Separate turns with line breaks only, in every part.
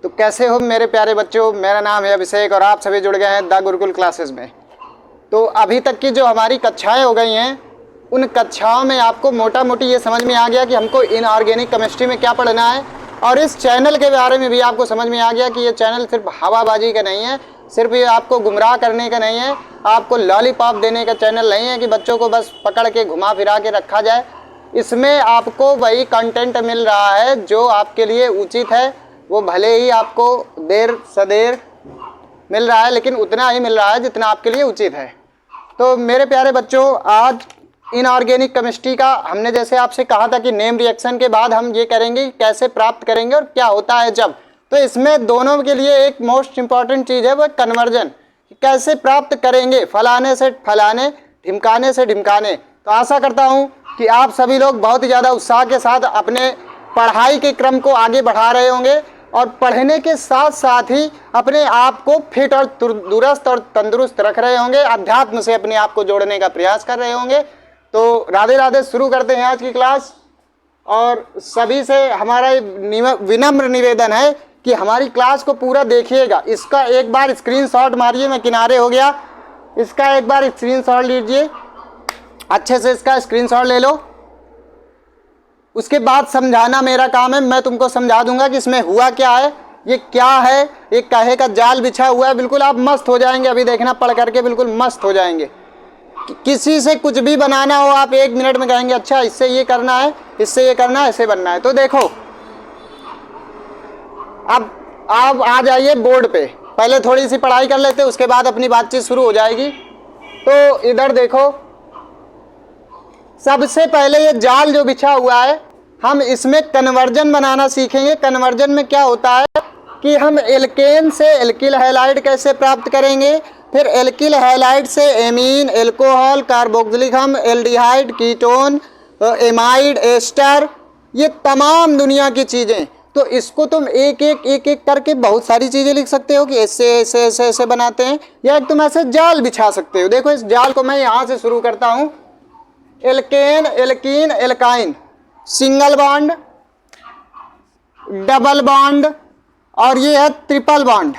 तो कैसे हो मेरे प्यारे बच्चों, मेरा नाम है अभिषेक और आप सभी जुड़ गए हैं द गुरुकुल क्लासेस में। तो अभी तक की जो हमारी कक्षाएं हो गई हैं, उन कक्षाओं में आपको मोटा मोटी ये समझ में आ गया कि हमको इनऑर्गेनिक केमिस्ट्री में क्या पढ़ना है, और इस चैनल के बारे में भी आपको समझ में आ गया कि ये चैनल सिर्फ हवाबाजी का नहीं है, सिर्फ ये आपको गुमराह करने का नहीं है, आपको लॉलीपॉप देने का चैनल नहीं है कि बच्चों को बस पकड़ के घुमा फिरा के रखा जाए। इसमें आपको वही कंटेंट मिल रहा है जो आपके लिए उचित है। वो भले ही आपको देर सदेर मिल रहा है, लेकिन उतना ही मिल रहा है जितना आपके लिए उचित है। तो मेरे प्यारे बच्चों, आज इनऑर्गेनिक केमिस्ट्री का हमने जैसे आपसे कहा था कि नेम रिएक्शन के बाद हम ये करेंगे कैसे प्राप्त करेंगे और क्या होता है जब। तो इसमें दोनों के लिए एक मोस्ट इम्पॉर्टेंट चीज़ है, वो कन्वर्जन। कैसे प्राप्त करेंगे फलाने से फलाने, ढिमकाने से ढिमकाने। तो आशा करता हूँ कि आप सभी लोग बहुत ही ज़्यादा उत्साह के साथ अपने पढ़ाई के क्रम को आगे बढ़ा रहे होंगे और पढ़ने के साथ साथ ही अपने आप को फिट और दुरुस्त और तंदुरुस्त रख रहे होंगे, अध्यात्म से अपने आप को जोड़ने का प्रयास कर रहे होंगे। तो राधे राधे, शुरू करते हैं आज की क्लास। और सभी से हमारा विनम्र निवेदन है कि हमारी क्लास को पूरा देखिएगा। इसका एक बार स्क्रीनशॉट मारिए, मैं किनारे हो गया, इसका एक बार स्क्रीनशॉट लीजिए, अच्छे से इसका स्क्रीनशॉट ले लो। उसके बाद समझाना मेरा काम है, मैं तुमको समझा दूंगा कि इसमें हुआ क्या है, ये क्या है। एक काहे का जाल बिछा हुआ है, बिल्कुल आप मस्त हो जाएंगे। अभी देखना, पढ़ करके बिल्कुल मस्त हो जाएंगे। किसी से कुछ भी बनाना हो आप 1 मिनट में कहेंगे अच्छा इससे ये करना है, इससे ये करना है, ऐसे बनना है। तो देखो, अब आप आ जाइए बोर्ड पे, पहले थोड़ी सी पढ़ाई कर लेते, उसके बाद अपनी बातचीत शुरू हो जाएगी। तो इधर देखो, सबसे पहले ये जाल जो बिछा हुआ है, हम इसमें कन्वर्जन बनाना सीखेंगे। कन्वर्जन में क्या होता है कि हम एल्केन से एल्किल हैलाइड कैसे प्राप्त करेंगे, फिर एल्किल हैलाइड से एमीन, एल्कोहल, कार्बोक्सिलिक अम्ल, एल्डिहाइड, कीटोन, एमाइड, एस्टर, ये तमाम दुनिया की चीज़ें। तो इसको तुम एक एक करके बहुत सारी चीज़ें लिख सकते हो कि ऐसे ऐसे ऐसे ऐसे बनाते हैं, या एक तुम ऐसे जाल बिछा सकते हो। देखो, इस जाल को मैं यहाँ से शुरू करता हूँ। Alkane, alkene, alkyne, single bond, double bond, और ये है ट्रिपल बॉन्ड।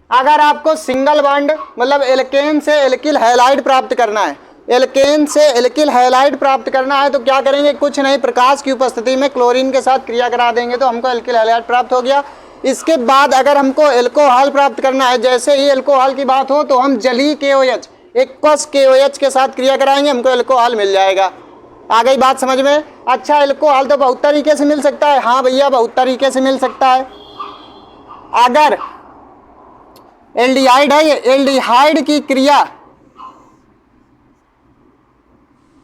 अगर आपको सिंगल बॉन्ड मतलब एल्केन से एल्किल हैलाइड प्राप्त करना है, एल्केन से एल्किल हैलाइड प्राप्त करना है, तो क्या करेंगे, कुछ नहीं, प्रकाश की उपस्थिति में क्लोरीन के साथ क्रिया करा देंगे तो हमको एल्किल हैलाइड प्राप्त हो गया। इसके बाद अगर हमको एल्कोहल प्राप्त करना है, जैसे ही एल्कोहल की बात हो तो हम जलीय KOH, एक्वस KOH के साथ क्रिया कराएंगे, हमको एल्कोहल मिल जाएगा। आ गई बात समझ में? अच्छा, एल्कोहल तो बहुत तरीके से मिल सकता है। हाँ भैया, बहुत तरीके से मिल सकता है। अगर एल्डिहाइड है, एल्डिहाइड की क्रिया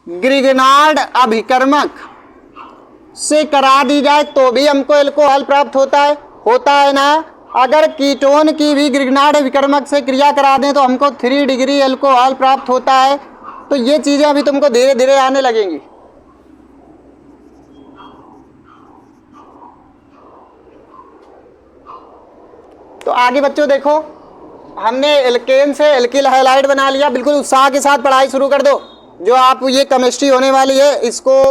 ग्रिगनार्ड अभिकर्मक से करा दी जाए तो भी हमको एल्कोहल प्राप्त होता है ना। अगर कीटोन की भी ग्रिगनार्ड अभिकर्मक से क्रिया करा दें तो हमको 3 डिग्री एल्कोहल प्राप्त होता है। तो ये चीजें अभी तुमको धीरे धीरे आने लगेंगी। तो आगे बच्चों देखो, हमने एल्केन से एल्किल हैलाइड बना लिया। बिल्कुल उत्साह के साथ पढ़ाई शुरू कर दो। जो आप ये केमिस्ट्री होने वाली है, इसको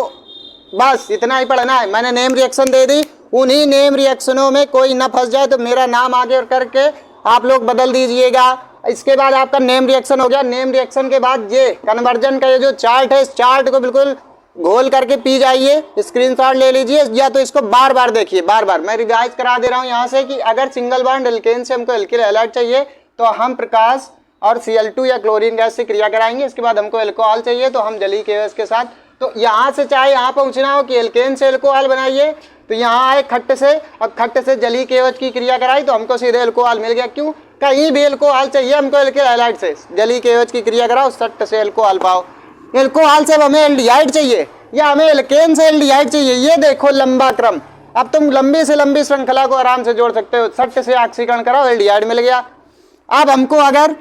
बस इतना ही पढ़ना है। मैंने नेम रिएक्शन दे दी, उन्हीं नेम रिएक्शनों में कोई ना फंस जाए तो मेरा नाम आगे करके आप लोग बदल दीजिएगा। इसके बाद आपका नेम रिएक्शन हो गया। नेम रिएक्शन के बाद ये कन्वर्जन का ये जो चार्ट है, इस चार्ट को बिल्कुल घोल करके पी जाइए, स्क्रीनशॉट ले लीजिए, या तो इसको बार बार देखिए। बार बार मैं रिवाइज करा दे रहा हूँ यहाँ से कि अगर सिंगल बॉन्ड एल्केन से हमको एल्किल हैलाइड चाहिए तो हम प्रकाश और Cl2 या क्लोरीन गैस से क्रिया कराएंगे। इसके बाद हमको एल्कोहल चाहिए तो हम जलीय KOH के साथ। तो यहाँ से चाहे यहाँ पहुँचना हो कि एल्केन से एल्कोहल बनाइए, तो यहाँ आए खट्ट से, और खट्ट से जलीय KOH की क्रिया कराई तो हमको सीधे एल्कोहल मिल गया। क्यों? कहीं भी एल्कोहल चाहिए हमको एल्किल हैलाइड से, जलीय KOH की क्रिया कराओ, सट्ट से एल्कोहल पाओ। एल्कोहल से हमें एल्डिहाइड चाहिए या हमें एल्केन से एल्डिहाइड चाहिए, ये देखो लंबा क्रम। अब तुम लंबी से लंबी श्रृंखला को आराम से जोड़ सकते हो। सट्ट से ऑक्सीकरण कराओ, एल्डिहाइड मिल गया। अब हमको अगर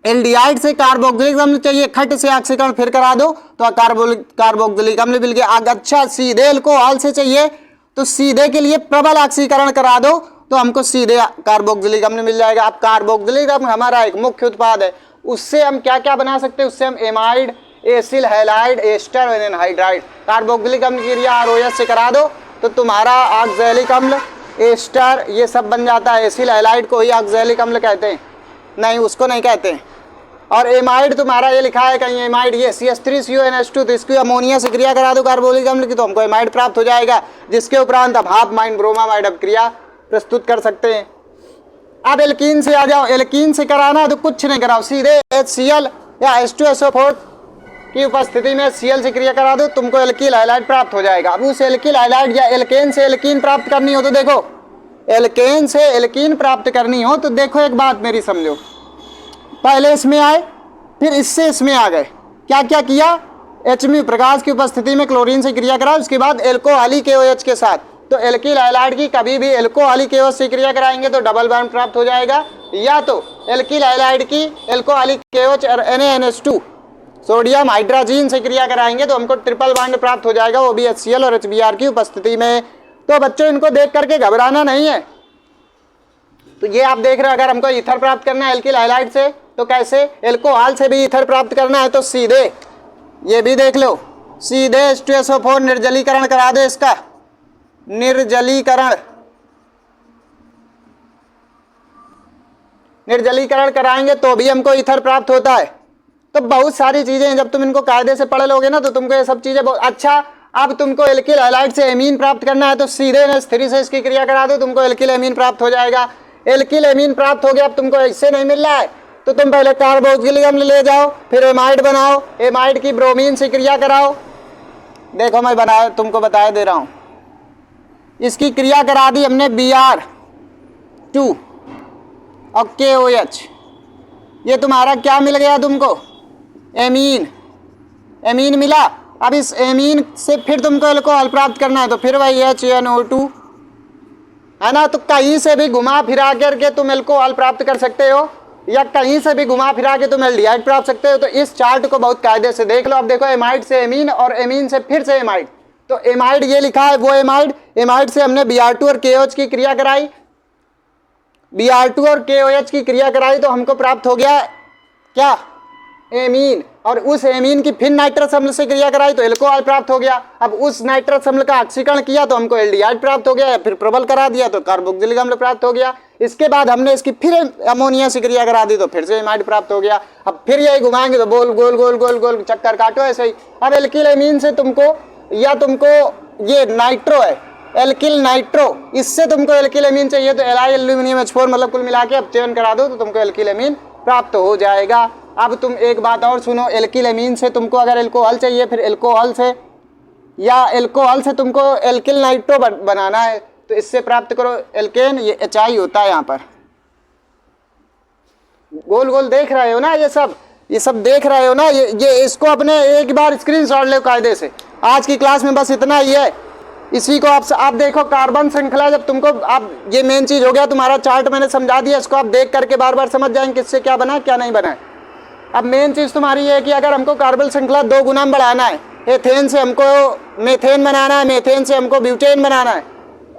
एल्डिहाइड से कार्बोक्सिलिक अम्ल चाहिए, खट से ऑक्सीकरण फिर करा दो तो कार्बोक्सिलिक अम्ल मिल गया। अच्छा, सीधे एल्कोहल से चाहिए तो सीधे के लिए प्रबल ऑक्सीकरण करा दो तो हमको सीधे कार्बोक्सिलिक अम्ल मिल जाएगा। अब कार्बोक्सिलिक अम्ल हमारा एक मुख्य उत्पाद है, उससे हम क्या क्या बना सकते हैं, उससे हम एमाइड, एसिल हैलाइड, एस्टर और एनहाइड्राइड। कार्बोक्सिलिक अम्ल की क्रिया ROH से करा दो तो तुम्हारा ऑक्सैलिक अम्ल, एस्टर, ये सब बन जाता है। एसिल हैलाइड को ही ऑक्सैलिक अम्ल कहते हैं, नहीं उसको नहीं कहते हैं। और एमाइड तुम्हारा ये लिखा है कहीं एमाइड, ये CH3CONH2, तो इसकी अमोनिया से क्रिया करा दो कार्बोलिक अम्ल की तो हमको एमाइड प्राप्त हो जाएगा, जिसके उपरांत अब हाफ माइन ब्रोमामाइड अब क्रिया प्रस्तुत कर सकते हैं। अब एल्कीन से आ जाओ, एल्कीन से कराना है तो कुछ नहीं कराओ, सीधे HCl या H2SO4 की उपस्थिति में Cl से क्रिया करा दो, तुमको एल्किल हैलाइड प्राप्त हो जाएगा। अब उस एल्किल हैलाइड या एल्केन से एल्कीन प्राप्त करनी हो तो देखो, एल्केन से एल्कीन प्राप्त करनी हो तो देखो एक बात मेरी समझो, पहले इसमें आए फिर इससे इसमें आ गए, क्या क्या किया, HMU प्रकाश की उपस्थिति में क्लोरीन से क्रिया करा, उसके बाद एल्कोहलिक KOH के साथ, तो एल्किल हैलाइड की कभी भी एल्कोहलिक KOH से क्रिया कराएंगे तो डबल बॉन्ड प्राप्त हो जाएगा, या तो एल्किल हैलाइड की एल्कोहलिक KOH और NaNH2 सोडियम हाइड्रोजन से क्रिया कराएंगे तो हमको ट्रिपल बॉन्ड प्राप्त हो जाएगा, वो भी HCl और HBr की उपस्थिति में। तो बच्चों इनको देख करके घबराना नहीं है। तो ये आप देख रहे हो, अगर हमको ईथर प्राप्त करना है एल्किल हैलाइड से तो कैसे, एल्कोहल से भी ईथर प्राप्त करना है तो सीधे ये भी देख लो, सीधे H2SO4 निर्जलीकरण करा दो, इसका निर्जलीकरण कराएंगे तो भी हमको ईथर प्राप्त होता है। तो बहुत सारी चीजें हैं, जब तुम इनको कायदे से पढ़ लोगे ना तो तुमको ये सब चीजें बहुत अच्छा। अब तुमको एल्किल हैलाइड से एमीन प्राप्त करना है तो सीधे NH3 से इसकी क्रिया करा दो, तुमको एल्किल एमीन प्राप्त हो जाएगा। एल्किल एमीन प्राप्त हो गया, अब तुमको इससे नहीं मिल रहा है तो तुम पहले कार्बोक्सिलिक अम्ल ले जाओ, फिर एमाइड बनाओ, एमाइड की ब्रोमीन से क्रिया कराओ। देखो मैं तुमको बताया दे रहा हूं, इसकी क्रिया करा दी हमने Br2 और KOH, ये तुम्हारा क्या मिल गया तुमको, एमीन, एमीन मिला। अब इस एमीन से फिर तुमको अल्कोहल प्राप्त करना है तो फिर वही HNO2 है ना। तो कहीं से भी घुमा फिरा करके तुम अल्कोहल प्राप्त कर सकते हो, या कहीं से भी घुमा फिरा के तुम एल्डिहाइड प्राप्त सकते हो। तो इस चार्ट को बहुत कायदे से देख लो। अब देखो, एमाइड से एमीन और एमीन से फिर से एमाइड, तो एमाइड ये लिखा है वो एमाइड, एमाइड से हमने Br2 और KOH की क्रिया कराई, Br2 और KOH की क्रिया कराई तो हमको प्राप्त हो गया क्या, एमीन। और उस एमीन की फिर नाइट्रस अम्ल से क्रिया कराई तो एल्कोहल प्राप्त हो गया। अब उस नाइट्रस अम्ल का ऑक्सीकरण किया तो हमको एल्डिहाइड प्राप्त हो गया, या फिर प्रबल करा दिया तो कार्बोक्सिलिक अम्ल प्राप्त हो गया। इसके बाद हमने इसकी फिर अमोनिया से क्रिया करा दी तो फिर से एमाइड प्राप्त हो गया। अब फिर यही घुमाएंगे तो गोल गोल गोल गोल गोल चक्कर काटो ऐसे ही। अब एल्किल एमीन से तुमको, या तुमको ये नाइट्रो है एल्किल नाइट्रो, इससे तुमको एल्किल एमीन चाहिए तो Li एल्यूमिनियम H4 मतलब कुल मिला के अब चयन करा दो तो तुमको एल्किल एमीन प्राप्त हो जाएगा। अब तुम एक बात और सुनो, एल्किल एमीन से तुमको अगर एल्कोहल चाहिए, फिर एल्कोहल से या एल्कोहल से तुमको एल्किल नाइट्रो बनाना है तो इससे प्राप्त करो एल्केन, ये HI होता है यहाँ पर। गोल गोल देख रहे हो ना, ये सब देख रहे हो ना, ये इसको अपने एक बार स्क्रीनशॉट ले कायदे से। आज की क्लास में बस इतना ही है। इसी को आप देखो, कार्बन श्रृंखला, जब तुमको आप ये मेन चीज हो गया, तुम्हारा चार्ट मैंने समझा दिया, इसको आप देख करके बार बार समझ जाएंगे किससे क्या बना क्या नहीं बना है। अब मेन चीज तुम्हारी ये है कि अगर हमको कार्बन श्रृंखला 2 गुना में बढ़ाना है, एथेन से हमको मेथेन बनाना है, मेथेन से हमको ब्यूटेन बनाना है,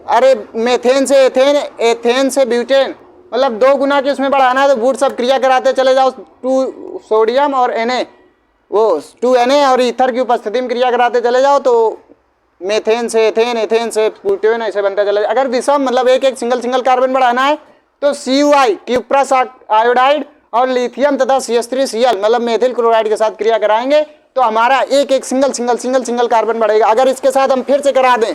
अरे मेथेन से एथेन, एथेन से ब्यूटेन, मतलब 2 गुना की उसमें बढ़ाना है तो बूट सब क्रिया कराते चले जाओ, 2 सोडियम और Na, वो 2 Na और ईथर की उपस्थिति में क्रिया कराते चले जाओ तो मेथेन से एथेन, एथेन से ब्यूटेन ऐसे बनता चले जाए। अगर विषम मतलब एक एक सिंगल कार्बन बढ़ाना है तो CuI क्यूप्रस आयोडाइड और लिथियम तथा CH3Cl मतलब मेथिल क्लोराइड के साथ क्रिया कराएंगे तो हमारा एक एक सिंगल कार्बन बढ़ेगा। अगर इसके साथ हम फिर से करा दें,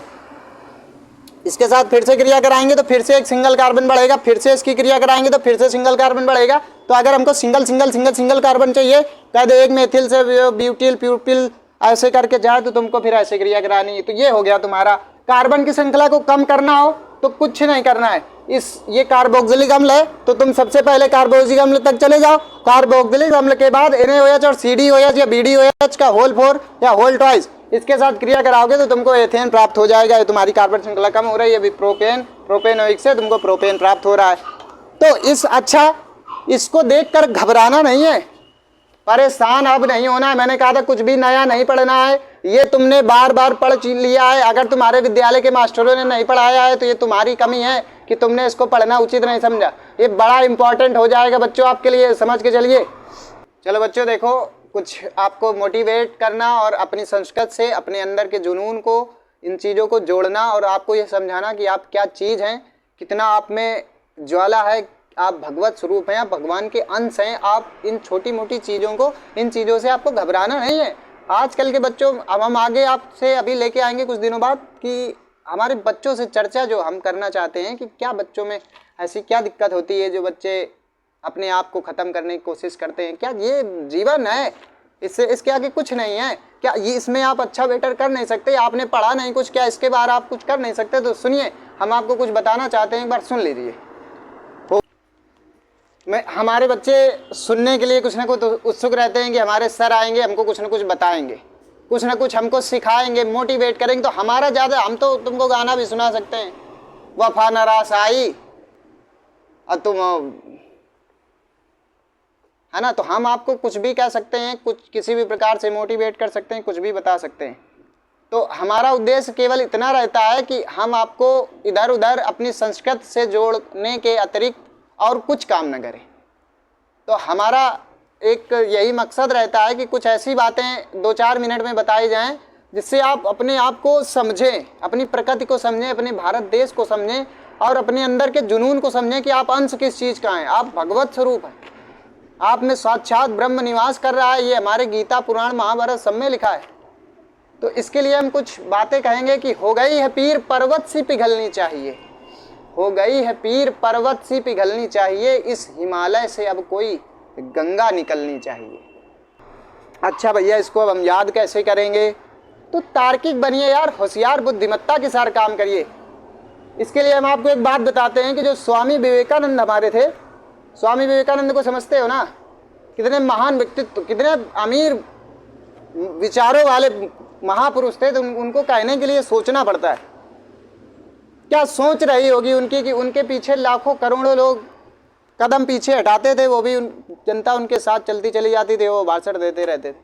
इसके साथ फिर से क्रिया कराएंगे तो फिर से एक सिंगल कार्बन बढ़ेगा, फिर से इसकी क्रिया कराएंगे तो फिर से सिंगल कार्बन बढ़ेगा। तो अगर हमको सिंगल कार्बन चाहिए, कह दो एक मेथिल से ब्यूटिल प्यूपिल ऐसे करके जाए तो तुमको फिर ऐसे क्रिया करानी है। तो ये हो गया तुम्हारा। कार्बन की श्रृंखला को कम करना हो तो कुछ नहीं करना है, ये कार्बोक्सिलिक अम्ल है तो तुम सबसे पहले कार्बोक्सिलिक अम्ल तक चले जाओ। कार्बोक्सिलिक अम्ल के बाद NaOH और CdOH या BdOH का होल 4 या होल ट्वाइस इसके साथ क्रिया कराओगे तो तुमको एथेन प्राप्त हो जाएगा। ये तुम्हारी कार्बन श्रृंखला कम हो रही है, अभी प्रोपेनोइक से तुमको प्रोपेन प्राप्त हो रहा है। तो इसको देखकर घबराना नहीं है, परेशान अब नहीं होना है। मैंने कहा था कुछ भी नया नहीं पढ़ना है, ये तुमने बार बार पढ़ लिया है। अगर तुम्हारे विद्यालय के मास्टरों ने नहीं पढ़ाया है तो ये तुम्हारी कमी है कि तुमने इसको पढ़ना उचित नहीं समझा। ये बड़ा इंपॉर्टेंट हो जाएगा बच्चों आपके लिए, समझ के चलिए। चलो बच्चों देखो, कुछ आपको मोटिवेट करना और अपनी संस्कृत से अपने अंदर के जुनून को, इन चीज़ों को जोड़ना और आपको ये समझाना कि आप क्या चीज़ हैं, कितना आप में ज्वाला है, आप भगवत स्वरूप हैं, आप भगवान के अंश हैं। आप इन छोटी मोटी चीज़ों को, इन चीज़ों से आपको घबराना नहीं है। आजकल के बच्चों, अब हम आगे आपसे अभी लेके आएंगे कुछ दिनों बाद कि हमारे बच्चों से चर्चा जो हम करना चाहते हैं कि क्या बच्चों में ऐसी क्या दिक्कत होती है जो बच्चे अपने आप को ख़त्म करने की कोशिश करते हैं। क्या ये जीवन है? इससे इसके आगे कुछ नहीं है क्या? ये इसमें आप अच्छा बेटर कर नहीं सकते? आपने पढ़ा नहीं कुछ, क्या इसके बाहर आप कुछ कर नहीं सकते? तो सुनिए, हम आपको कुछ बताना चाहते हैं, एक बार सुन लीजिए। हमारे बच्चे सुनने के लिए कुछ ना कुछ उत्सुक रहते हैं कि हमारे सर आएंगे, हमको कुछ ना कुछ बताएंगे, कुछ ना कुछ हमको सिखाएंगे, मोटिवेट करेंगे। तो हमारा ज़्यादा, हम तो तुमको गाना भी सुना सकते हैं, वफा नाराज आई और तुम, है ना। तो हम आपको कुछ भी कह सकते हैं, कुछ किसी भी प्रकार से मोटिवेट कर सकते हैं, कुछ भी बता सकते हैं। तो हमारा उद्देश्य केवल इतना रहता है कि हम आपको इधर उधर अपनी संस्कृति से जोड़ने के अतिरिक्त और कुछ काम न करें। तो हमारा एक यही मकसद रहता है कि कुछ ऐसी बातें 2-4 मिनट में बताई जाएं जिससे आप अपने आप को समझें, अपनी प्रकृति को समझें, अपने भारत देश को समझें और अपने अंदर के जुनून को समझें कि आप अंश किस चीज़ का हैं। आप भगवत स्वरूप हैं, आप में साक्षात ब्रह्म निवास कर रहा है। ये हमारे गीता, पुराण, महाभारत सब में लिखा है। तो इसके लिए हम कुछ बातें कहेंगे कि हो गई है पीर पर्वत सी पिघलनी चाहिए, हो गई है पीर पर्वत सी पिघलनी चाहिए, इस हिमालय से अब कोई गंगा निकलनी चाहिए। अच्छा भैया, इसको अब हम याद कैसे करेंगे? तो तार्किक बनिए यार, होशियार बुद्धिमत्ता के साथ काम करिए। इसके लिए हम आपको एक बात बताते हैं कि जो स्वामी विवेकानंद हमारे थे, स्वामी विवेकानंद को समझते हो ना? कितने महान व्यक्तित्व, कितने अमीर विचारों वाले महापुरुष थे। तो उनको कहने के लिए सोचना पड़ता है। क्या सोच रही होगी उनकी कि उनके पीछे लाखों करोड़ों लोग कदम पीछे हटाते थे, वो भी जनता उनके साथ चलती चली जाती थी, वो भाषण देते रहते थे।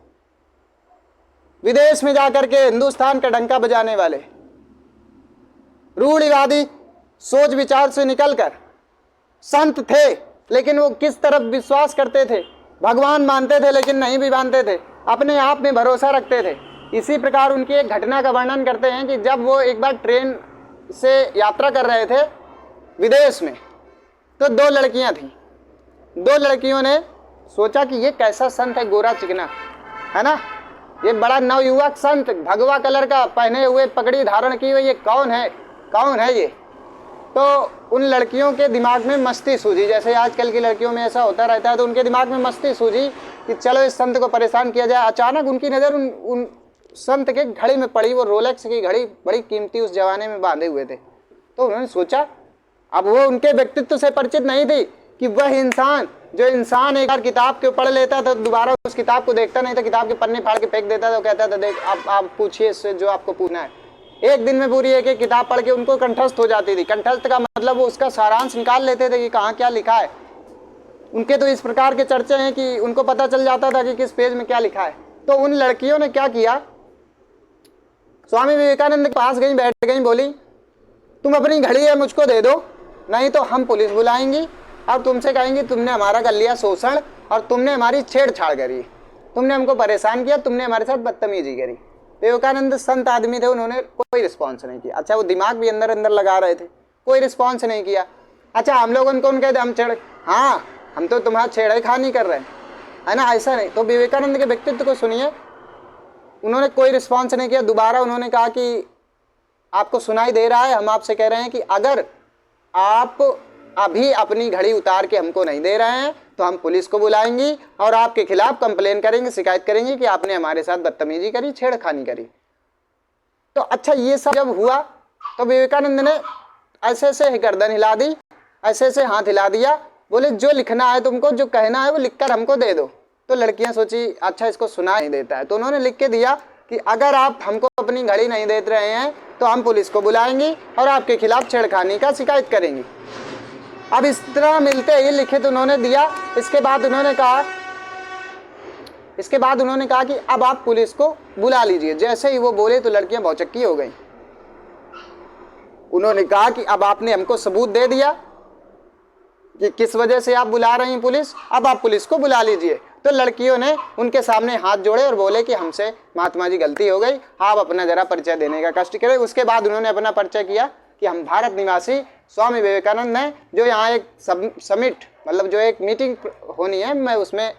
विदेश में जाकर के हिंदुस्तान का डंका बजाने वाले रूढ़िवादी सोच विचार से निकलकर संत थे, लेकिन वो किस तरफ विश्वास करते थे? भगवान मानते थे लेकिन नहीं भी मानते थे, अपने आप में भरोसा रखते थे। इसी प्रकार उनकी एक घटना का वर्णन करते हैं कि जब वो एक बार ट्रेन से यात्रा कर रहे थे विदेश में, तो 2 लड़कियां थीं। 2 लड़कियों ने सोचा कि ये कैसा संत है, गोरा चिकना, है ना, ये बड़ा नवयुवक संत, भगवा कलर का पहने हुए, पगड़ी धारण की हुई, ये कौन है, कौन है ये? तो उन लड़कियों के दिमाग में मस्ती सूझी, जैसे आजकल की लड़कियों में ऐसा होता रहता है। तो उनके दिमाग में मस्ती सूझी कि चलो इस संत को परेशान किया जाए। अचानक उनकी नज़र उन संत के घड़ी में पड़ी। वो रोलेक्स की घड़ी बड़ी कीमती, उस जमाने में बांधे हुए थे। तो उन्होंने सोचा, अब वो उनके व्यक्तित्व से परिचित नहीं थी कि वह इंसान, जो इंसान एक बार किताब को पढ़ लेता था, दोबारा उस किताब को देखता नहीं था, किताब के पन्ने फाड़ के फेंक देता था, तो कहता था देख आप पूछिए इससे जो आपको पूछना है। एक दिन में पूरी एक किताब पढ़ के उनको कंठस्थ हो जाती थी। कंठस्थ का मतलब वो उसका सारांश निकाल लेते थे कि कहाँ क्या लिखा है। उनके तो इस प्रकार के चर्चे हैं कि उनको पता चल जाता था कि किस पेज में क्या लिखा है। तो उन लड़कियों ने क्या किया, स्वामी विवेकानंद के पास गई, बैठ गई, बोली तुम अपनी घड़ी है मुझको दे दो, नहीं तो हम पुलिस बुलाएंगी और तुमसे कहेंगे तुमने हमारा कर लिया शोषण और तुमने हमारी छेड़छाड़ करी, तुमने हमको परेशान किया, तुमने हमारे साथ बदतमीजी करी। विवेकानंद संत आदमी थे, उन्होंने कोई रिस्पॉन्स नहीं किया। अच्छा, वो दिमाग भी अंदर अंदर लगा रहे थे, कोई रिस्पॉन्स नहीं किया। अच्छा, हम लोग उनको कहते हम छेड़, हाँ हम तो तुम्हारा छेड़खानी कर रहे हैं, है ना, ऐसा नहीं। तो विवेकानंद के व्यक्तित्व को सुनिए, उन्होंने कोई रिस्पॉन्स नहीं किया। दोबारा उन्होंने कहा कि आपको सुनाई दे रहा है, हम आपसे कह रहे हैं कि अगर आप अभी अपनी घड़ी उतार के हमको नहीं दे रहे हैं तो हम पुलिस को बुलाएंगी और आपके खिलाफ कंप्लेन करेंगे, शिकायत करेंगे कि आपने हमारे साथ बदतमीजी करी, छेड़खानी करी। तो अच्छा, ये सब जब हुआ तो विवेकानंद ने ऐसे ऐसे गर्दन हिला दी, ऐसे ऐसे हाथ हिला दिया, बोले जो लिखना है तुमको, जो कहना है वो लिखकर हमको दे दो। तो लड़कियां सोची अच्छा इसको सुना नहीं देता है, तो उन्होंने लिख के दिया कि अगर आप हमको अपनी घड़ी नहीं दे रहे हैं तो हम पुलिस को बुलाएंगी और आपके खिलाफ छेड़खानी का शिकायत करेंगी। अब इस तरह मिलते ही लिखित उन्होंने दिया। इसके बाद उन्होंने कहा कि अब आप पुलिस को बुला लीजिए। जैसे ही वो बोले तो लड़कियां भौचक्की हो गई। उन्होंने कहा कि अब आपने हमको सबूत दे दिया कि किस वजह से आप बुला रही हैं पुलिस, अब आप पुलिस को बुला लीजिए। तो लड़कियों ने उनके सामने हाथ जोड़े और बोले कि हमसे महात्मा जी गलती हो गई, आप अपना जरा परिचय देने का कष्ट करें। उसके बाद उन्होंने अपना परिचय किया कि हम भारत निवासी स्वामी विवेकानंद ने जो यहाँ एक समिट मतलब जो एक मीटिंग होनी है, मैं उसमें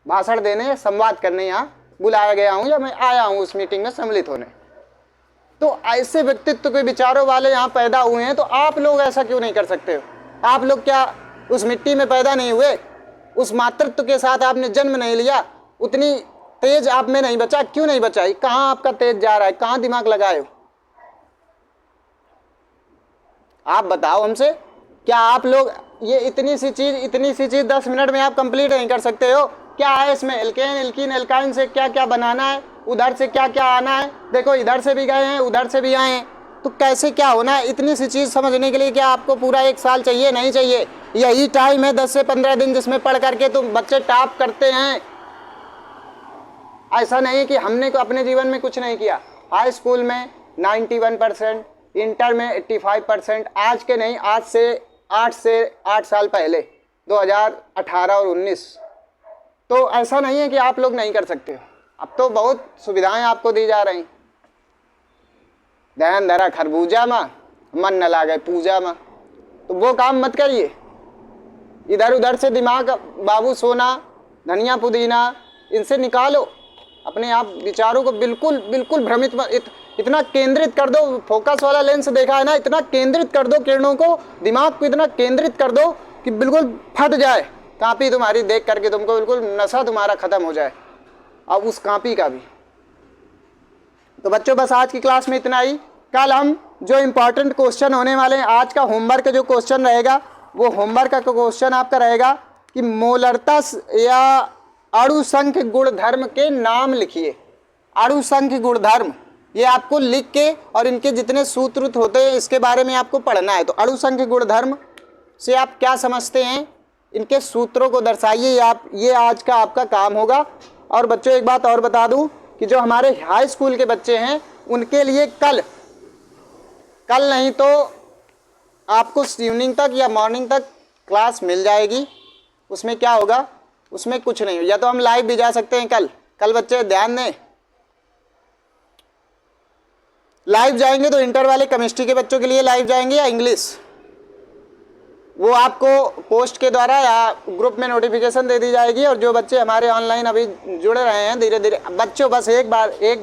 भाषण देने, संवाद करने यहाँ बुलाया गया हूँ या मैं आया हूँ उस मीटिंग में सम्मिलित होने। तो ऐसे व्यक्तित्व के विचारों वाले यहाँ पैदा हुए हैं, तो आप लोग ऐसा क्यों नहीं कर सकते हो? आप लोग क्या उस मिट्टी में पैदा नहीं हुए? उस मातृत्व के साथ आपने जन्म नहीं लिया? उतनी तेज आप में नहीं बचा? क्यों नहीं बचा? कहाँ आपका तेज जा रहा है? कहाँ दिमाग लगाए हो? आप बताओ हमसे, क्या आप लोग ये इतनी सी चीज 10 मिनट में आप कंप्लीट नहीं कर सकते हो? क्या है इसमें? एल्केन, एल्कीन, एल्काइन से क्या क्या बनाना है, उधर से क्या क्या आना है, देखो इधर से भी गए हैं, उधर से भी आए हैं, तो कैसे क्या होना है? इतनी सी चीज़ समझने के लिए क्या आपको पूरा 1 साल चाहिए? नहीं चाहिए। यही टाइम है 10 से 15 दिन जिसमें पढ़ करके तुम बच्चे टॉप करते हैं। ऐसा नहीं कि हमने को अपने जीवन में कुछ नहीं किया। हाई स्कूल में 91%, इंटर में 85%, आज के नहीं, आज से 8 साल पहले 2018 और 19। तो ऐसा नहीं है कि आप लोग नहीं कर सकते हो। अब तो बहुत सुविधाएं आपको दी जा रही। ध्यान धरा खरबूजा में, मन न लागे पूजा में, तो वो काम मत करिए। इधर उधर से दिमाग, बाबू सोना, धनिया पुदीना, इनसे निकालो अपने आप विचारों को। बिल्कुल बिल्कुल भ्रमित इतना केंद्रित कर दो, फोकस वाला लेंस देखा है ना, इतना केंद्रित कर दो किरणों को, दिमाग को इतना केंद्रित कर दो कि बिल्कुल फट जाए कापी तुम्हारी देख करके, तुमको बिल्कुल नशा तुम्हारा खत्म हो जाए, अब उस कापी का भी। तो बच्चों बस आज की क्लास में इतना ही। कल हम जो इम्पोर्टेंट क्वेश्चन होने वाले हैं, आज का होमवर्क जो क्वेश्चन रहेगा, वो होमवर्क का क्वेश्चन आपका रहेगा कि मोलरता या अणुसंख्य गुणधर्म के नाम लिखिए। अणुसंख्य गुणधर्म ये आपको लिख के, और इनके जितने सूत्र होते हैं इसके बारे में आपको पढ़ना है। तो अणुसंख्य गुणधर्म से आप क्या समझते हैं, इनके सूत्रों को दर्शाइए। आप ये आज का आपका काम होगा। और बच्चों एक बात और बता दूं कि जो हमारे हाई स्कूल के बच्चे हैं उनके लिए कल नहीं तो आपको इवनिंग तक या मॉर्निंग तक क्लास मिल जाएगी। उसमें क्या होगा, उसमें कुछ नहीं हो, या तो हम लाइव भी जा सकते हैं कल बच्चे ध्यान दें। लाइव जाएंगे तो इंटर वाले केमिस्ट्री के बच्चों के लिए लाइव जाएंगे या इंग्लिश, वो आपको पोस्ट के द्वारा या ग्रुप में नोटिफिकेशन दे दी जाएगी। और जो बच्चे हमारे ऑनलाइन अभी जुड़ रहे हैं धीरे धीरे, बच्चों बस एक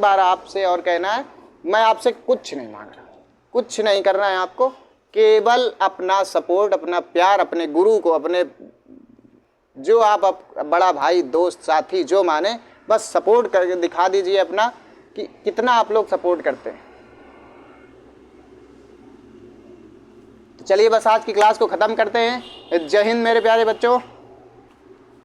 बार आपसे और कहना है, मैं आपसे कुछ नहीं मांग रहा, कुछ नहीं करना है आपको, केवल अपना सपोर्ट, अपना प्यार, अपने गुरु को, अपने जो आप बड़ा भाई, दोस्त, साथी जो माने, बस सपोर्ट करके दिखा दीजिए अपना कि कितना आप लोग सपोर्ट करते हैं। चलिए बस आज की क्लास को ख़त्म करते हैं। जय हिंद मेरे प्यारे बच्चों।